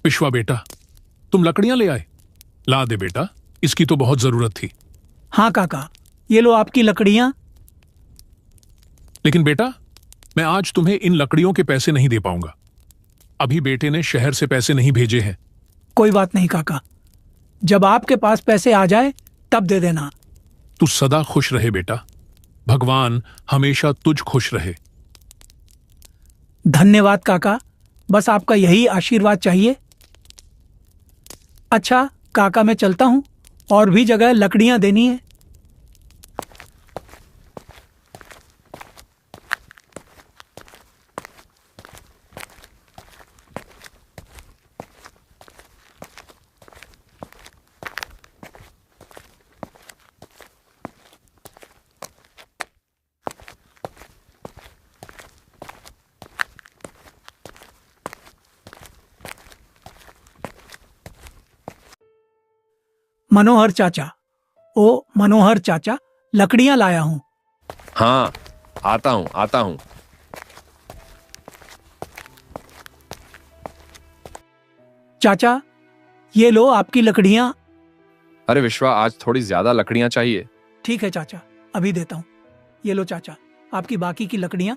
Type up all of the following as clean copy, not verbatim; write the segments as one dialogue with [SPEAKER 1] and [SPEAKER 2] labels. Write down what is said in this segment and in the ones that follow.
[SPEAKER 1] विश्वा बेटा, तुम लकड़ियां ले आए? ला दे बेटा, इसकी तो बहुत जरूरत थी।
[SPEAKER 2] हाँ काका, ये लो आपकी लकड़ियां।
[SPEAKER 1] लेकिन बेटा, मैं आज तुम्हें इन लकड़ियों के पैसे नहीं दे पाऊंगा। अभी बेटे ने शहर से पैसे नहीं भेजे हैं।
[SPEAKER 2] कोई बात नहीं काका, जब आपके पास पैसे आ जाए तब दे देना।
[SPEAKER 1] तू सदा खुश रहे बेटा, भगवान हमेशा तुझ खुश रहे।
[SPEAKER 2] धन्यवाद काका, बस आपका यही आशीर्वाद चाहिए। अच्छा काका, मैं चलता हूं, और भी जगह लकड़ियां देनी है। मनोहर चाचा, ओ मनोहर चाचा, लकड़ियां लाया हूं।
[SPEAKER 3] हाँ, आता हूं।
[SPEAKER 2] चाचा, ये लो आपकी लकड़ियां।
[SPEAKER 3] अरे विश्वा, आज थोड़ी ज्यादा लकड़ियां चाहिए।
[SPEAKER 2] ठीक है चाचा, अभी देता हूं। ये लो चाचा, आपकी बाकी की लकड़ियां।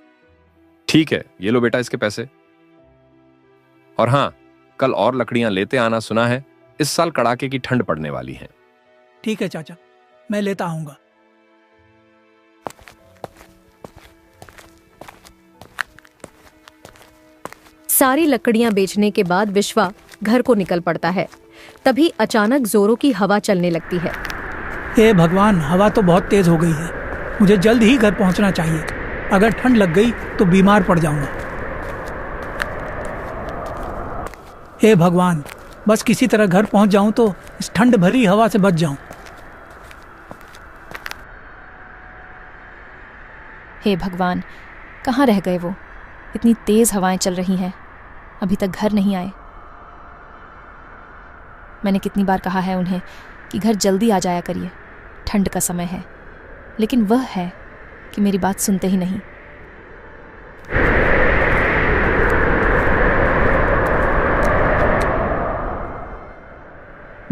[SPEAKER 3] ठीक है, ये लो बेटा इसके पैसे। और हाँ, कल और लकड़ियां लेते आना, सुना है इस साल कड़ाके की ठंड पड़ने वाली है।
[SPEAKER 2] ठीक है चाचा, मैं लेता आऊंगा।
[SPEAKER 4] सारी लकड़ियां बेचने के बाद विश्वा घर को निकल पड़ता है। तभी अचानक जोरों की हवा चलने लगती है।
[SPEAKER 2] हे भगवान, हवा तो बहुत तेज हो गई है। मुझे जल्द ही घर पहुंचना चाहिए। अगर ठंड लग गई तो बीमार पड़ जाऊंगा। हे भगवान, बस किसी तरह घर पहुंच जाऊं तो इस ठंड भरी हवा से बच जाऊं।
[SPEAKER 5] हे भगवान, कहाँ रह गए वो? इतनी तेज हवाएं चल रही हैं, अभी तक घर नहीं आए। मैंने कितनी बार कहा है उन्हें कि घर जल्दी आ जाया करिए, ठंड का समय है, लेकिन वह है कि मेरी बात सुनते ही नहीं।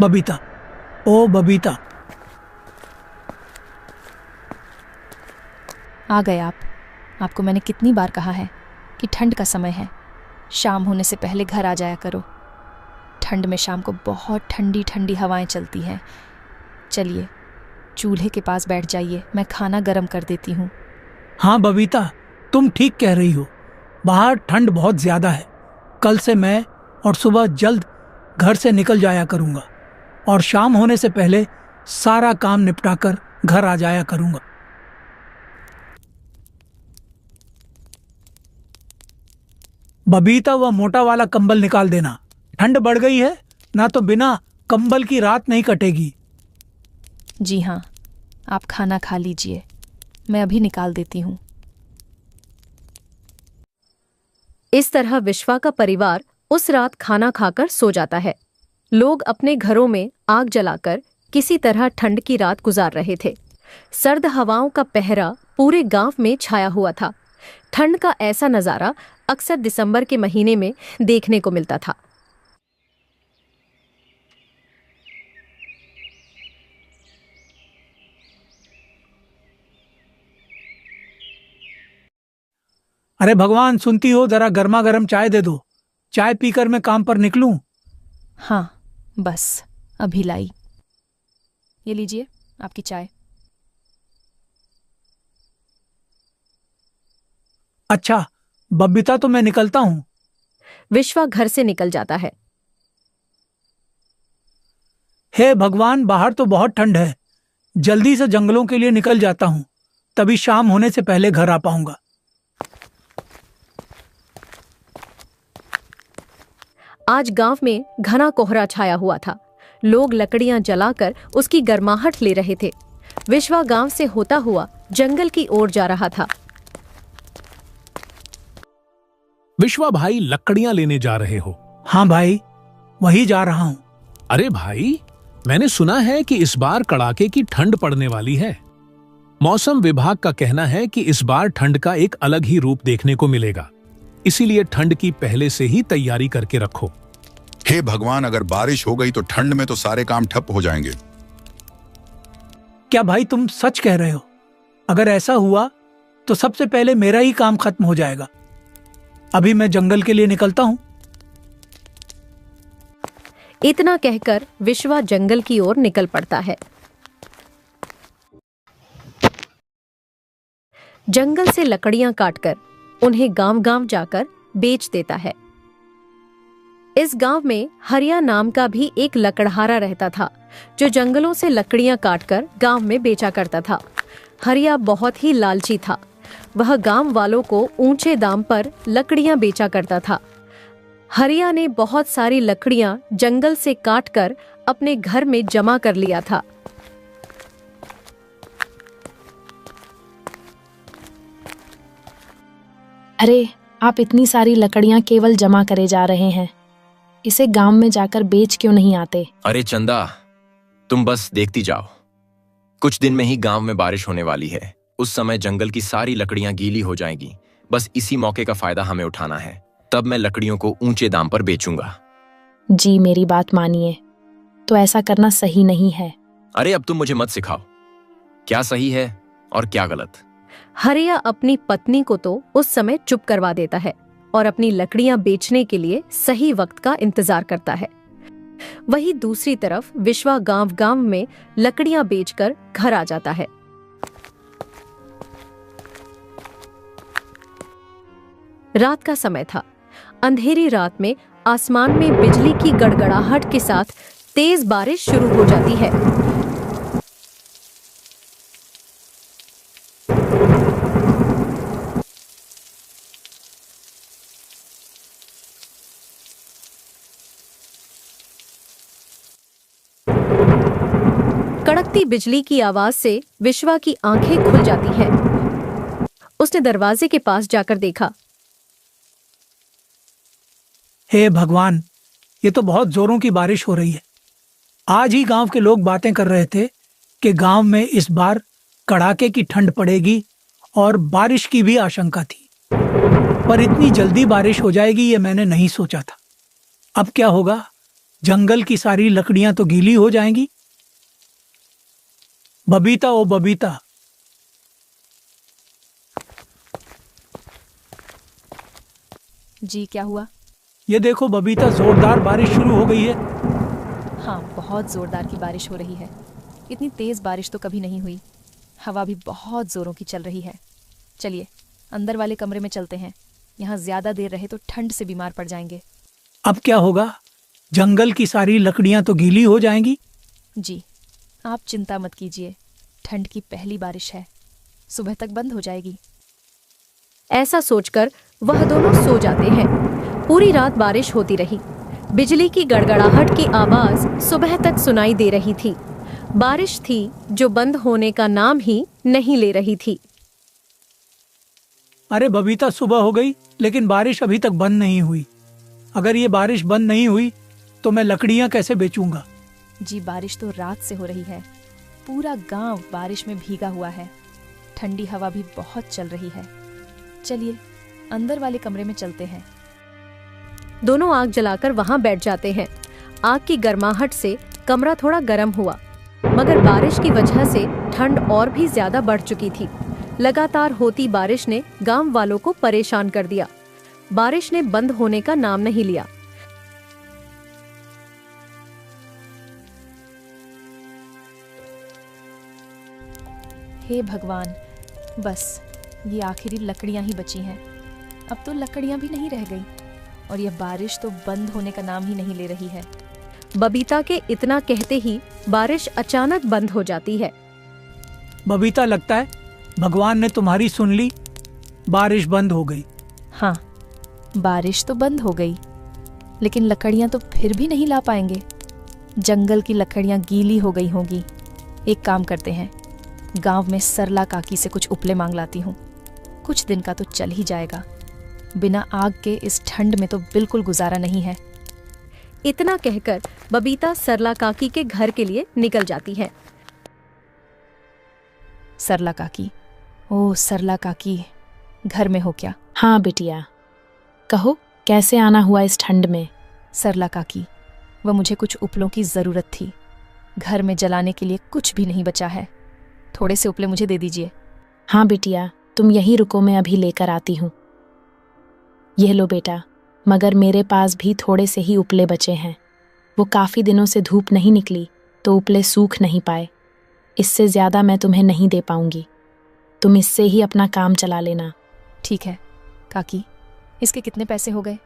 [SPEAKER 2] बबीता, ओ बबीता।
[SPEAKER 5] आ गए आप। आपको मैंने कितनी बार कहा है कि ठंड का समय है, शाम होने से पहले घर आ जाया करो। ठंड में शाम को बहुत ठंडी ठंडी हवाएं चलती हैं। चलिए चूल्हे के पास बैठ जाइए, मैं खाना गर्म कर देती हूँ।
[SPEAKER 2] हाँ बबीता, तुम ठीक कह रही हो। बाहर ठंड बहुत ज्यादा है। कल से मैं और सुबह जल्द घर से निकल जाया करूंगा और शाम होने से पहले सारा काम निपटाकर घर आ जाया करूंगा। बबीता, वह मोटा वाला कंबल निकाल देना। ठंड बढ़ गई है ना, तो बिना कंबल की रात नहीं कटेगी।
[SPEAKER 5] जी हाँ, आप खाना खा लीजिए, मैं अभी निकाल देती हूँ।
[SPEAKER 4] इस तरह विश्वा का परिवार उस रात खाना खाकर सो जाता है। लोग अपने घरों में आग जलाकर किसी तरह ठंड की रात गुजार रहे थे। सर्द हवाओं का पहरा पूरे गांव में छाया हुआ था। ठंड का ऐसा नजारा अक्सर दिसंबर के महीने में देखने को मिलता था।
[SPEAKER 2] अरे भगवान, सुनती हो, जरा गर्मा गर्म चाय दे दो। चाय पीकर मैं काम पर निकलूं।
[SPEAKER 5] हाँ बस अभी लाई। ये लीजिए आपकी चाय।
[SPEAKER 2] अच्छा बबीता, तो मैं निकलता हूँ।
[SPEAKER 4] विश्वा घर से निकल जाता है।
[SPEAKER 2] हे भगवान, बाहर तो बहुत ठंड है। जल्दी से जंगलों के लिए निकल जाता हूँ, तभी शाम होने से पहले घर आ पाऊंगा।
[SPEAKER 4] आज गांव में घना कोहरा छाया हुआ था। लोग लकड़ियां जलाकर उसकी गर्माहट ले रहे थे। विश्वा गांव से होता हुआ जंगल की ओर जा रहा था।
[SPEAKER 1] विश्वा भाई, लकड़ियां लेने जा रहे हो?
[SPEAKER 2] हाँ भाई, वही जा रहा हूँ।
[SPEAKER 1] अरे भाई, मैंने सुना है कि इस बार कड़ाके की ठंड पड़ने वाली है। मौसम विभाग का कहना है कि इस बार ठंड का एक अलग ही रूप देखने को मिलेगा। इसीलिए ठंड की पहले से ही तैयारी करके रखो।
[SPEAKER 6] हे भगवान, अगर बारिश हो गई तो ठंड में तो सारे काम ठप हो जाएंगे।
[SPEAKER 2] क्या भाई तुम सच कह रहे हो? अगर ऐसा हुआ तो सबसे पहले मेरा ही काम खत्म हो जाएगा। अभी मैं जंगल के लिए निकलता हूं।
[SPEAKER 4] इतना कहकर विश्वा जंगल की ओर निकल पड़ता है। जंगल से लकड़ियां काटकर उन्हें गांव-गांव जाकर बेच देता है। इस गांव में हरिया नाम का भी एक लकड़हारा रहता था, जो जंगलों से लकड़ियां काटकर गांव में बेचा करता था। हरिया बहुत ही लालची था। वह गांव वालों को ऊंचे दाम पर लकड़ियां बेचा करता था। हरिया ने बहुत सारी लकड़ियां जंगल से काटकर अपने घर में जमा कर लिया था।
[SPEAKER 5] अरे, आप इतनी सारी लकड़ियां केवल जमा करे जा रहे हैं। इसे गांव में जाकर बेच क्यों नहीं आते?
[SPEAKER 3] अरे चंदा, तुम बस देखती जाओ। कुछ दिन में ही गांव में बारिश होने वाली है। उस समय जंगल की सारी लकड़ियां गीली हो जाएंगी। बस इसी मौके का फायदा हमें उठाना है। तब मैं लकड़ियों को ऊंचे दाम पर बेचूंगा।
[SPEAKER 5] जी, मेरी बात मानिए, तो ऐसा करना सही नहीं है।
[SPEAKER 3] अरे अब तुम मुझे मत सिखाओ क्या सही है और क्या गलत।
[SPEAKER 4] हरिया अपनी पत्नी को तो उस समय चुप करवा देता है और अपनी लकड़ियां बेचने के लिए सही वक्त का इंतजार करता है। वहीं दूसरी तरफ विश्वा गांव-गांव में लकड़ियां बेचकर घर आ जाता है। रात का समय था। अंधेरी रात में आसमान में बिजली की गड़गड़ाहट के साथ तेज बारिश शुरू हो जाती है। कड़कती बिजली की आवाज से विश्वा की आंखें खुल जाती हैं। उसने दरवाजे के पास जाकर देखा।
[SPEAKER 2] हे भगवान, ये तो बहुत जोरों की बारिश हो रही है। आज ही गांव के लोग बातें कर रहे थे कि गांव में इस बार कड़ाके की ठंड पड़ेगी और बारिश की भी आशंका थी। पर इतनी जल्दी बारिश हो जाएगी ये मैंने नहीं सोचा था। अब क्या होगा? जंगल की सारी लकड़ियां तो गीली हो जाएंगी। बबीता, ओ बबीता,
[SPEAKER 5] जी, क्या हुआ?
[SPEAKER 2] ये देखो बबीता, जोरदार बारिश शुरू हो गई है।
[SPEAKER 5] हाँ, बहुत जोरदार की बारिश हो रही है। इतनी तेज बारिश तो कभी नहीं हुई। हवा भी बहुत जोरों की चल रही है। चलिए अंदर वाले कमरे में चलते हैं। यहाँ ज्यादा देर रहे तो ठंड से बीमार पड़ जाएंगे।
[SPEAKER 2] अब क्या होगा? जंगल की सारी लकड़ियां तो गीली हो जाएंगी।
[SPEAKER 5] जी, आप चिंता मत कीजिए। ठंड की पहली बारिश है, सुबह तक बंद हो जाएगी।
[SPEAKER 4] ऐसा सोचकर वह दोनों सो जाते हैं। पूरी रात बारिश होती रही। बिजली की गड़गड़ाहट की आवाज सुबह तक सुनाई दे रही थी। बारिश थी जो बंद होने का नाम ही नहीं ले रही थी।
[SPEAKER 2] अरे बबीता, सुबह हो गई लेकिन बारिश अभी तक बंद नहीं हुई। अगर ये बारिश बंद नहीं हुई तो मैं लकड़ियां कैसे बेचूंगा?
[SPEAKER 5] जी, बारिश तो रात से हो रही है। पूरा गांव बारिश में भीगा हुआ है। ठंडी हवा भी बहुत चल रही है। चलिए अंदर वाले कमरे में चलते हैं।
[SPEAKER 4] दोनों आग जलाकर वहां बैठ जाते हैं। आग की गर्माहट से कमरा थोड़ा गर्म हुआ, मगर बारिश की वजह से ठंड और भी ज्यादा बढ़ चुकी थी। लगातार होती बारिश ने गांव वालों को परेशान कर दिया। बारिश ने बंद होने का नाम नहीं लिया।
[SPEAKER 5] हे भगवान, बस ये आखिरी लकड़ियां ही बची हैं। अब तो लकड़ियां भी नहीं रह गई और यह बारिश तो बंद होने का नाम ही नहीं ले रही है।
[SPEAKER 4] बबीता के इतना कहते ही बारिश अचानक बंद हो जाती है।
[SPEAKER 2] बबीता, लगता है भगवान ने तुम्हारी सुन ली। बारिश बंद हो गई।
[SPEAKER 5] हाँ, बारिश तो बंद हो गई, लेकिन लकड़ियां तो फिर भी नहीं ला पाएंगे। जंगल की लकड़ियां गीली हो गई होंगी। एक काम करते हैं, गांव में सरला काकी से कुछ उपले मांग लाती हूँ। कुछ दिन का तो चल ही जाएगा। बिना आग के इस ठंड में तो बिल्कुल गुजारा नहीं है।
[SPEAKER 4] इतना कहकर बबीता सरला काकी के घर के लिए निकल जाती है।
[SPEAKER 5] सरला काकी, ओह सरला काकी, घर में हो क्या?
[SPEAKER 7] हाँ बिटिया, कहो कैसे आना हुआ इस ठंड में?
[SPEAKER 5] सरला काकी, वह मुझे कुछ उपलों की ज़रूरत थी। घर में जलाने के लिए कुछ भी नहीं बचा है। थोड़े से उपले मुझे दे दीजिए।
[SPEAKER 7] हाँ बिटिया, तुम यहीं रुको, मैं अभी लेकर आती हूँ। यह लो बेटा, मगर मेरे पास भी थोड़े से ही उपले बचे हैं। वो काफ़ी दिनों से धूप नहीं निकली तो उपले सूख नहीं पाए। इससे ज़्यादा मैं तुम्हें नहीं दे पाऊंगी। तुम इससे ही अपना काम चला लेना।
[SPEAKER 5] ठीक है काकी, इसके कितने पैसे हो गए?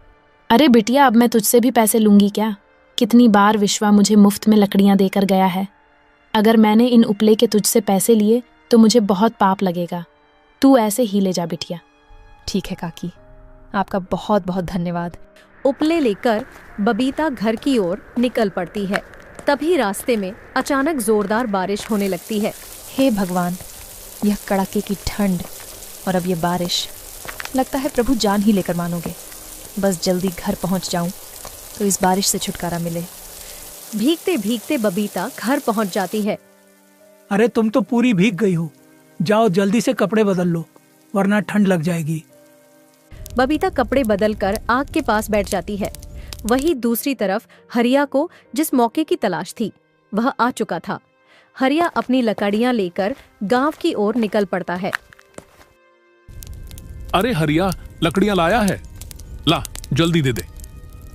[SPEAKER 7] अरे बिटिया, अब मैं तुझसे भी पैसे लूंगी क्या? कितनी बार विश्वा मुझे मुफ्त में लकड़ियां देकर गया है। अगर मैंने इन उपले के तुझसे पैसे लिए तो मुझे बहुत पाप लगेगा। तू ऐसे ही ले जा बिटिया।
[SPEAKER 5] ठीक है काकी, आपका बहुत बहुत धन्यवाद।
[SPEAKER 4] उपले लेकर बबीता घर की ओर निकल पड़ती है। तभी रास्ते में अचानक जोरदार बारिश होने लगती है।
[SPEAKER 5] हे भगवान, यह कड़ाके की ठंड और अब ये बारिश, लगता है प्रभु जान ही लेकर मानोगे। बस जल्दी घर पहुंच जाऊं तो इस बारिश से छुटकारा मिले।
[SPEAKER 4] भीगते भीगते बबीता घर पहुंच जाती है।
[SPEAKER 2] अरे तुम तो पूरी भीग गई हो, जाओ जल्दी से कपड़े बदल लो वरना ठंड लग जाएगी।
[SPEAKER 4] बबीता कपड़े बदलकर आग के पास बैठ जाती है। वहीं दूसरी तरफ हरिया को जिस मौके की तलाश थी वह आ चुका था। हरिया अपनी लकड़ियां लेकर गांव की ओर निकल पड़ता है।
[SPEAKER 1] अरे हरिया, लकड़ियां लाया है? ला, जल्दी दे दे।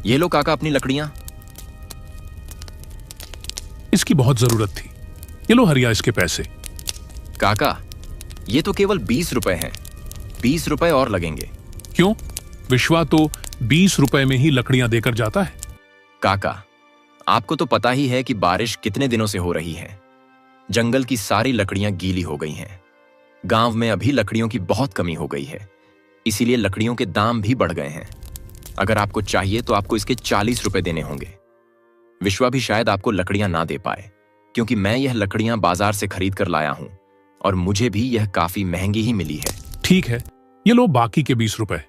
[SPEAKER 3] ये लो काका अपनी लकड़ियां।
[SPEAKER 1] इसकी बहुत जरूरत थी। ये लो हरिया, इसके पैसे।
[SPEAKER 3] काका, ये तो केवल 20 रुपए हैं। 20 रुपए और लगेंगे।
[SPEAKER 1] क्यों? विश्वा तो 20 रुपए में ही लकड़ियां देकर जाता है।
[SPEAKER 3] काका, आपको तो पता ही है कि बारिश कितने दिनों से हो रही है। जंगल की सारी लकड़ियां गीली हो गई हैं। गांव में अभी लकड़ियों की बहुत कमी हो गई है, इसीलिए लकड़ियों के दाम भी बढ़ गए हैं। अगर आपको चाहिए तो आपको इसके 40 रुपए देने होंगे। विश्वा भी शायद आपको लकड़ियां ना दे पाए, क्योंकि मैं यह लकड़ियां बाजार से खरीद कर लाया हूं और मुझे भी यह काफी महंगी ही मिली है।
[SPEAKER 1] ठीक है, ये लो बाकी के 20 रुपए।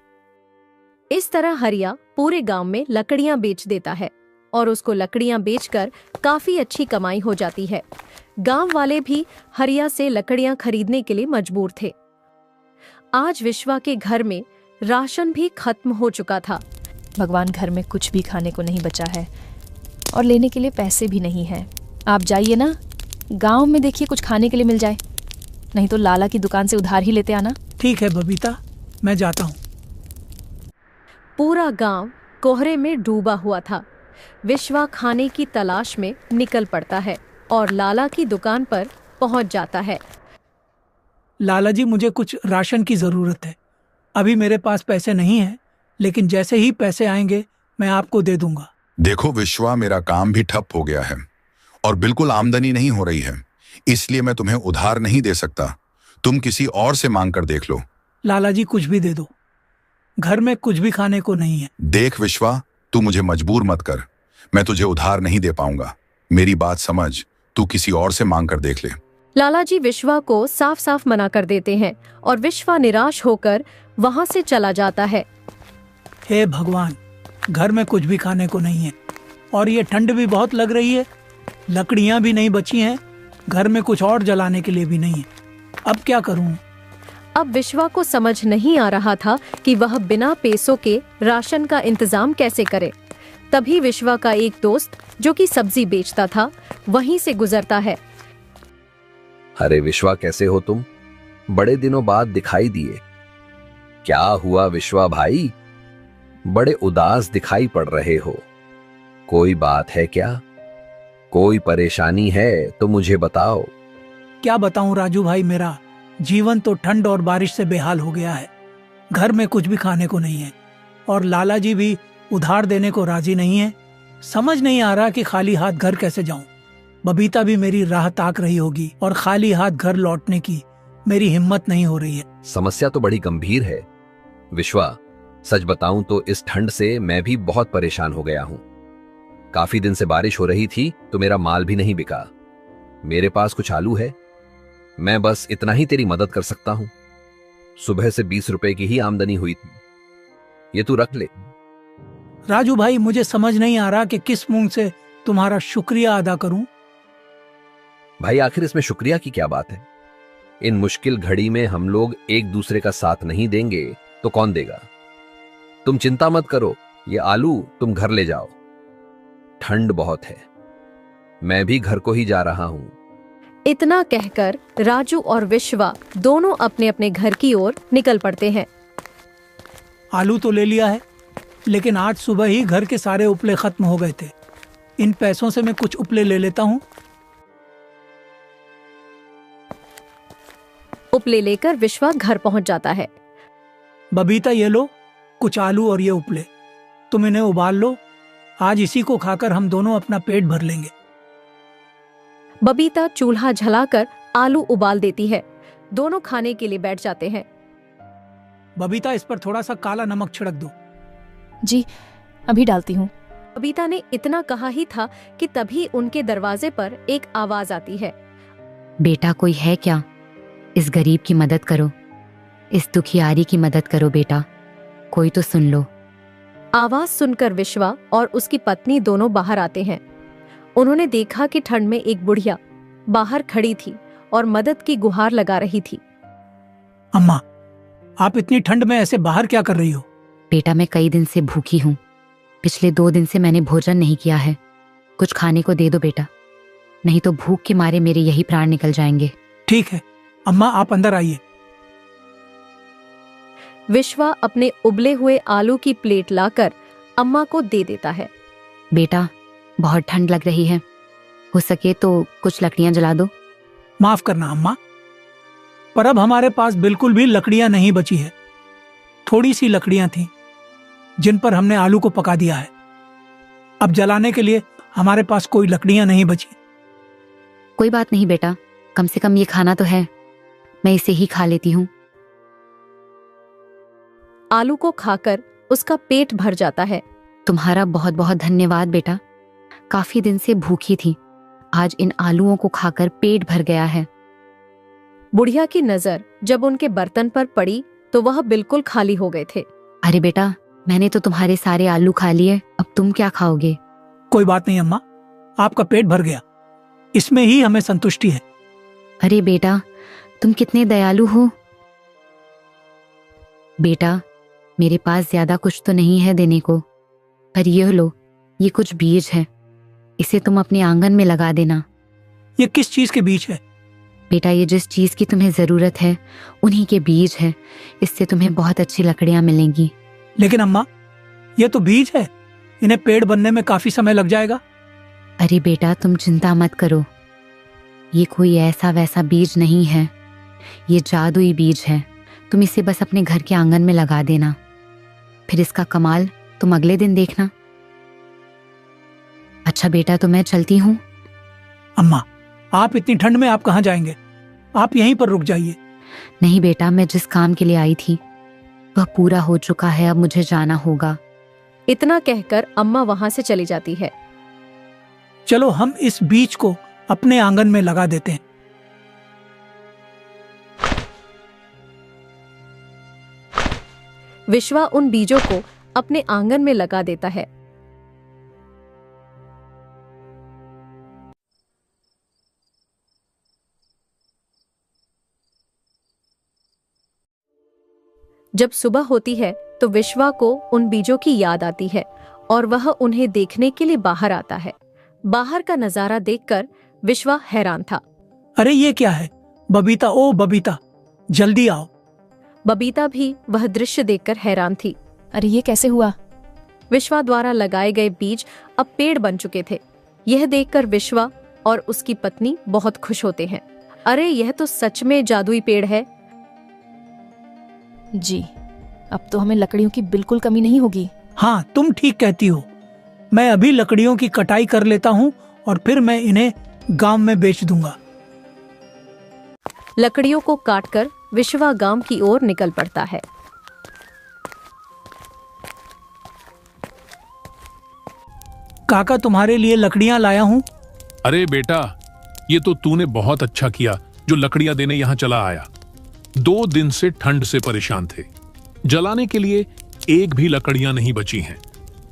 [SPEAKER 4] इस तरह हरिया पूरे गांव में लकड़ियां बेच देता है और उसको लकड़ियां बेचकर काफी अच्छी कमाई हो जाती है। गांव वाले भी हरिया से लकड़ियां खरीदने के लिए मजबूर थे। आज विश्वा के घर में राशन भी खत्म हो चुका था।
[SPEAKER 5] भगवान, घर में कुछ भी खाने को नहीं बचा है और लेने के लिए पैसे भी नहीं है। आप जाइए ना, गांव में देखिए कुछ खाने के लिए मिल जाए, नहीं तो लाला की दुकान से उधार ही लेते आना।
[SPEAKER 2] ठीक है बबीता, मैं जाता हूँ।
[SPEAKER 4] पूरा गांव कोहरे में डूबा हुआ था। विश्वा खाने की तलाश में निकल पड़ता है और लाला की दुकान पर पहुंच जाता है।
[SPEAKER 2] लाला जी, मुझे कुछ राशन की जरूरत है। अभी मेरे पास पैसे नहीं है, लेकिन जैसे ही पैसे आएंगे मैं आपको दे दूंगा।
[SPEAKER 6] देखो विश्वा, मेरा काम भी ठप हो गया है और बिल्कुल आमदनी नहीं हो रही है, इसलिए मैं तुम्हें उधार नहीं दे सकता। तुम किसी और से मांग कर देख लो।
[SPEAKER 2] लाला जी, कुछ भी दे दो, घर में कुछ भी खाने को नहीं है।
[SPEAKER 6] देख विश्वा, तू मुझे मजबूर मत कर। मैं तुझे उधार नहीं दे पाऊंगा। मेरी बात समझ, तू किसी और से मांग कर देख ले।
[SPEAKER 4] लाला जी विश्वा को साफ साफ मना कर देते हैं और विश्वा निराश होकर वहां से चला जाता है।
[SPEAKER 2] हे भगवान, घर में कुछ भी खाने को नहीं है और ये ठंड भी बहुत लग रही है। लकड़ियां भी नहीं बची हैं, घर में कुछ और जलाने के लिए भी नहीं है। अब क्या करूं?
[SPEAKER 4] अब विश्वा को समझ नहीं आ रहा था कि वह बिना पैसों के राशन का इंतजाम कैसे करे। तभी विश्वा का एक दोस्त जो कि सब्जी बेचता था वहीं से गुजरता है।
[SPEAKER 8] अरे विश्वा, कैसे हो तुम? बड़े दिनों बाद दिखाई दिए। क्या हुआ विश्वा भाई? बड़े उदास दिखाई पड़ रहे हो। कोई बात है क्या? कोई परेशानी है तो मुझे बताओ।
[SPEAKER 2] क्या बताऊं राजू भाई, मेरा जीवन तो ठंड और बारिश से बेहाल हो गया है। घर में कुछ भी खाने को नहीं है और लाला जी भी उधार देने को राजी नहीं है। समझ नहीं आ रहा कि खाली हाथ घर कैसे जाऊं। बबीता भी मेरी राह ताक रही होगी और खाली हाथ घर लौटने की मेरी हिम्मत नहीं हो रही है।
[SPEAKER 8] समस्या तो बड़ी गंभीर है विश्वा। सच बताऊं तो इस ठंड से मैं भी बहुत परेशान हो गया हूं। काफी दिन से बारिश हो रही थी तो मेरा माल भी नहीं बिका। मेरे पास कुछ आलू है, मैं बस इतना ही तेरी मदद कर सकता हूं। सुबह से 20 रुपए की ही आमदनी हुई थी, ये तू रख ले।
[SPEAKER 2] राजू भाई, मुझे समझ नहीं आ रहा कि किस मुंह से तुम्हारा शुक्रिया अदा करूं।
[SPEAKER 8] भाई, आखिर इसमें शुक्रिया की क्या बात है? इन मुश्किल घड़ी में हम लोग एक दूसरे का साथ नहीं देंगे तो कौन देगा? तुम चिंता मत करो, ये आलू तुम घर ले जाओ। ठंड बहुत है। मैं भी घर को ही जा रहा हूं।
[SPEAKER 4] इतना कहकर राजू और विश्वा दोनों अपने अपने घर की ओर निकल पड़ते हैं।
[SPEAKER 2] आलू तो ले लिया है, लेकिन आज सुबह ही घर के सारे उपले खत्म हो गए थे। इन पैसों से मैं कुछ उपले ले लेता हूँ।
[SPEAKER 4] उपले लेकर विश्वा घर पहुंच जाता है।
[SPEAKER 2] बबीता, ये लो कुछ आलू और ये उपले, तुम इन्हें उबाल लो। आज इसी को खाकर हम दोनों अपना पेट भर लेंगे।
[SPEAKER 4] बबीता चूल्हा जलाकर आलू उबाल देती है। दोनों खाने के लिए बैठ जाते हैं।
[SPEAKER 2] बबीता, इस पर थोड़ा सा काला नमक छिड़क दो।
[SPEAKER 5] जी, अभी डालती हूँ।
[SPEAKER 4] बबीता ने इतना कहा ही था कि तभी उनके दरवाजे पर एक आवाज आती है।
[SPEAKER 9] बेटा, कोई है क्या? इस गरीब की मदद करो, इस दुखियारी की मदद करो बेटा, कोई तो सुन लो।
[SPEAKER 4] आवाज सुनकर विश्वा और उसकी पत्नी दोनों बाहर आते हैं। उन्होंने देखा कि ठंड में एक बुढ़िया बाहर खड़ी थी और मदद की गुहार लगा रही थी।
[SPEAKER 2] अम्मा, आप इतनी ठंड में ऐसे बाहर क्या कर रही हो?
[SPEAKER 9] बेटा, मैं कई दिन से भूखी हूँ। पिछले 2 दिन से मैंने भोजन नहीं किया है। कुछ खाने को दे दो बेटा, नहीं तो भूख के मारे मेरे यही प्राण निकल जाएंगे।
[SPEAKER 2] ठीक है अम्मा, आप अंदर आइए।
[SPEAKER 4] विश्वा अपने उबले हुए आलू की प्लेट लाकर अम्मा को दे देता है।
[SPEAKER 9] बेटा, बहुत ठंड लग रही है, हो सके तो कुछ लकड़ियां जला दो।
[SPEAKER 2] माफ करना अम्मा, पर अब हमारे पास बिल्कुल भी लकड़ियां नहीं बची है। थोड़ी सी लकड़ियां थीं जिन पर हमने आलू को पका दिया है। अब जलाने के लिए हमारे पास कोई लकड़ियां नहीं बची।
[SPEAKER 9] कोई बात नहीं बेटा, कम से कम ये खाना तो है, मैं इसे ही खा लेती हूँ।
[SPEAKER 4] आलू को खाकर उसका पेट भर जाता है।
[SPEAKER 9] तुम्हारा बहुत बहुत धन्यवाद बेटा, काफी दिन से भूखी थी, आज इन आलूओं को खाकर पेट भर गया है।
[SPEAKER 4] बुढ़िया की नजर जब उनके बर्तन पर पड़ी तो वह बिल्कुल खाली हो गए थे।
[SPEAKER 9] अरे बेटा, मैंने तो तुम्हारे सारे आलू खा लिए, अब तुम क्या खाओगे?
[SPEAKER 2] कोई बात नहीं अम्मा, आपका पेट भर गया, इसमें ही हमें संतुष्टि है।
[SPEAKER 9] अरे बेटा, तुम कितने दयालु हो। बेटा, मेरे पास ज्यादा कुछ तो नहीं है देने को, पर यह लो, ये कुछ बीज है, इसे तुम अपने आंगन में लगा देना।
[SPEAKER 2] ये किस चीज के बीज है?
[SPEAKER 9] बेटा, ये जिस चीज की तुम्हें जरूरत है उन्हीं के बीज है, इससे तुम्हें बहुत अच्छी लकड़ियां मिलेंगी।
[SPEAKER 2] लेकिन अम्मा, ये तो बीज है, इन्हें पेड़ बनने में काफी समय लग जाएगा।
[SPEAKER 9] अरे बेटा, तुम चिंता मत करो, ये कोई ऐसा वैसा बीज नहीं है, ये जादुई बीज है। तुम इसे बस अपने घर के आंगन में लगा देना, फिर इसका कमाल तुम अगले दिन देखना। अच्छा बेटा, तो मैं चलती हूँ।
[SPEAKER 2] अम्मा, आप इतनी ठंड में आप कहाँ जाएंगे? आप यहीं पर रुक जाइए।
[SPEAKER 9] नहीं बेटा, मैं जिस काम के लिए आई थी वह पूरा हो चुका है, अब मुझे जाना होगा।
[SPEAKER 4] इतना कहकर अम्मा वहां से चली जाती है।
[SPEAKER 2] चलो हम इस बीज को अपने आंगन में लगा देते हैं।
[SPEAKER 4] विश्वा उन बीजों को अपने आंगन में लगा देता है। जब सुबह होती है तो विश्वा को उन बीजों की याद आती है और वह उन्हें देखने के लिए बाहर आता है। बाहर का नजारा देखकर विश्वा हैरान था।
[SPEAKER 2] अरे ये क्या है? बबीता, ओ बबीता, जल्दी आओ।
[SPEAKER 4] बबीता भी वह दृश्य देखकर हैरान थी।
[SPEAKER 5] अरे ये कैसे हुआ?
[SPEAKER 4] विश्वा द्वारा लगाए गए बीज अब पेड़ बन चुके थे। यह देखकर विश्वा और उसकी पत्नी बहुत खुश होते हैं। अरे यह तो सच में जादुई पेड़ है।
[SPEAKER 5] जी, अब तो हमें लकड़ियों की बिल्कुल कमी नहीं होगी।
[SPEAKER 2] हाँ, तुम ठीक कहती हो। मैं अभी लकड़ियों की कटाई कर लेता हूँ और फिर मैं इन्हें गांव में बेच दूंगा।
[SPEAKER 4] लकड़ियों को काटकर विश्वा गांव की ओर निकल पड़ता है।
[SPEAKER 2] काका, तुम्हारे लिए लकड़ियां लाया हूँ।
[SPEAKER 1] अरे बेटा, ये तो तूने बहुत अच्छा किया जो लकड़ियां देने यहाँ चला आया। 2 दिन से ठंड से परेशान थे, जलाने के लिए एक भी लकड़ियां नहीं बची हैं।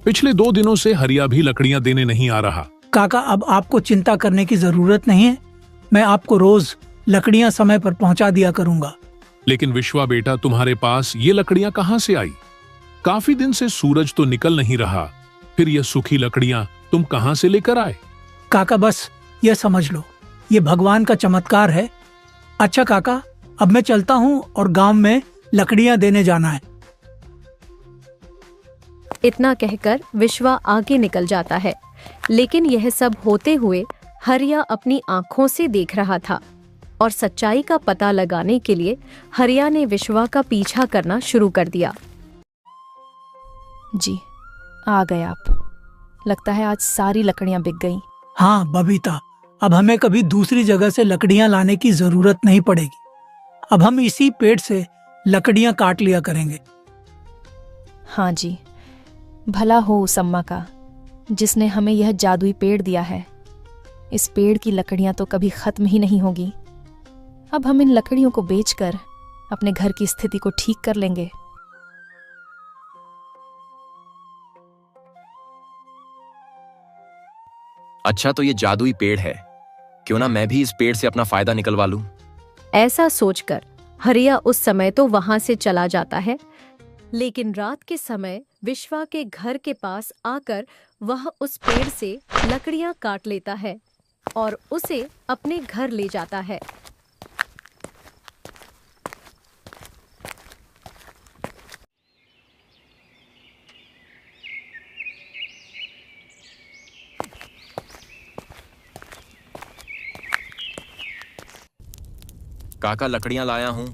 [SPEAKER 1] पिछले 2 दिनों से हरिया भी लकड़ियां देने नहीं आ रहा।
[SPEAKER 2] काका, अब आपको चिंता करने की जरूरत नहीं है, मैं आपको रोज लकड़ियां समय पर पहुंचा दिया करूंगा।
[SPEAKER 1] लेकिन विश्वा बेटा, तुम्हारे पास ये लकड़ियां कहाँ से आई? काफी दिन से सूरज तो निकल नहीं रहा, फिर ये सूखी लकड़ियां तुम कहां से लेकर आए?
[SPEAKER 2] काका बस ये समझ लो, ये भगवान का चमत्कार है। अच्छा काका, अब मैं चलता हूँ और गांव में लकड़ियां देने जाना है।
[SPEAKER 4] इतना कहकर विश्वा आगे निकल जाता है, लेकिन यह सब होते हुए हरिया अपनी आंखों से देख रहा था और सच्चाई का पता लगाने के लिए हरिया ने विश्वा का पीछा करना शुरू कर दिया।
[SPEAKER 5] जी, आ गए आप। लगता है आज सारी लकड़ियां बिक गईं।
[SPEAKER 2] हाँ बबीता, अब हमें कभी दूसरी जगह से लकड़ियां लाने की जरूरत नहीं पड़ेगी। अब हम इसी पेड़ से लकड़ियां काट लिया करेंगे।
[SPEAKER 5] हाँ जी, भला हो उस अम्मा का जिसने हमें यह जादुई पेड़ दिया है। इस पेड़ की लकड़ियां तो कभी खत्म ही नहीं होगी। अब हम इन लकड़ियों को बेचकर अपने घर की स्थिति को ठीक कर लेंगे।
[SPEAKER 3] अच्छा, तो ये जादुई पेड़ है, क्यों ना मैं भी इस पेड़ से अपना फायदा निकलवा लूं।
[SPEAKER 4] ऐसा सोचकर हरिया उस समय तो वहां से चला जाता है, लेकिन रात के समय विश्वा के घर के पास आकर वह उस पेड़ से लकड़ियां काट लेता है और उसे अपने घर ले जाता है।
[SPEAKER 3] काका, लकड़ियां लाया हूं,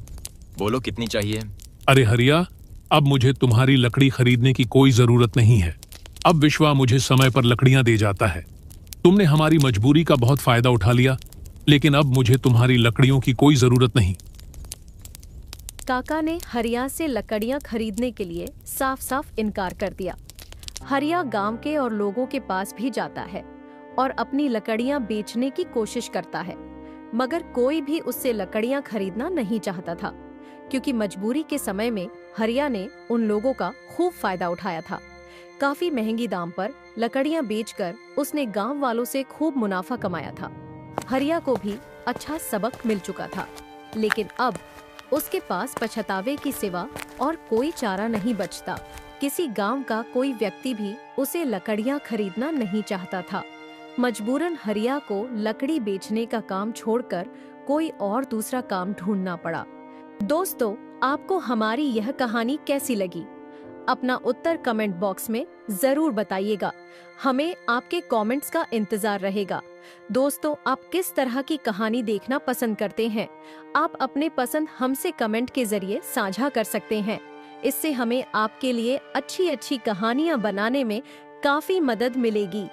[SPEAKER 3] बोलो कितनी चाहिए?
[SPEAKER 1] अरे हरिया, अब मुझे तुम्हारी लकड़ी खरीदने की कोई जरूरत नहीं है। अब विश्वा मुझे समय पर लकड़ियां दे जाता है। तुमने हमारी मजबूरी का बहुत फायदा उठा लिया, लेकिन अब मुझे तुम्हारी लकड़ियों की कोई जरूरत नहीं।
[SPEAKER 4] काका ने हरिया से लकड़ियां खरीदने के लिए साफ साफ इनकार कर दिया। हरिया गांव के और लोगों के पास भी जाता है और अपनी लकड़ियां बेचने की कोशिश करता है, मगर कोई भी उससे लकड़ियां खरीदना नहीं चाहता था, क्योंकि मजबूरी के समय में हरिया ने उन लोगों का खूब फायदा उठाया था। काफी महंगी दाम पर लकड़ियां बेचकर उसने गांव वालों से खूब मुनाफा कमाया था। हरिया को भी अच्छा सबक मिल चुका था, लेकिन अब उसके पास पछतावे की सिवा और कोई चारा नहीं बचता। किसी गांव का कोई व्यक्ति भी उसे लकड़ियां खरीदना नहीं चाहता था। मजबूरन हरिया को लकड़ी बेचने का काम छोड़कर कोई और दूसरा काम ढूंढना पड़ा। दोस्तों, आपको हमारी यह कहानी कैसी लगी? अपना उत्तर कमेंट बॉक्स में जरूर बताइएगा। हमें आपके कमेंट्स का इंतजार रहेगा। दोस्तों, आप किस तरह की कहानी देखना पसंद करते हैं? आप अपने पसंद हमसे कमेंट के जरिए साझा कर सकते हैं। इससे हमें आपके लिए अच्छी अच्छी कहानियां बनाने में काफी मदद मिलेगी।